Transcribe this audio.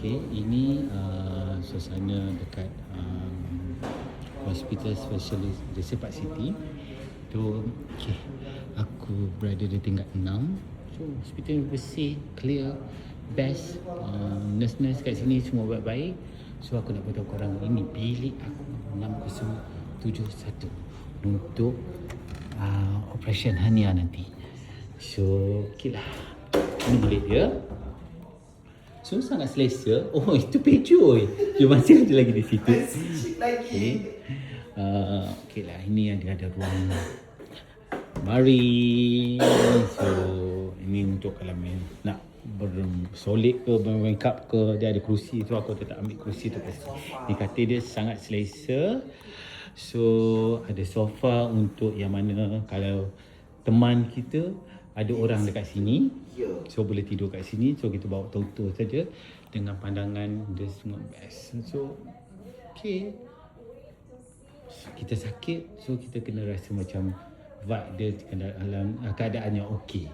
Okay, ini suasana dekat Hospital Specialist di Sepak City. Tu, okay, aku berada di tingkat 6. So, hospital bersih, clear, best. Nurse-nurse kat sini semua baik-baik. So, aku nak beritahu korang, ini bilik aku 6071 untuk operation hernia nanti. So, okay lah. Ini bilik dia. So, sangat selesa. Oh, itu peju. Dia masih ada lagi di situ. Okay. Okay lah, ini ada ruang mari. So, ini untuk kalau nak bersolek ke, make up ke, dia ada kerusi tu, aku tetap ambil kerusi tu kasi. Ni katil dia sangat selesa. So, ada sofa untuk yang mana kalau teman kita ada orang dekat sini, so boleh tidur kat sini. So kita bawa toto saja dengan pandangan dia semua best. So okay, kita sakit, so kita kena rasa macam vibe dia dalam keadaannya okey.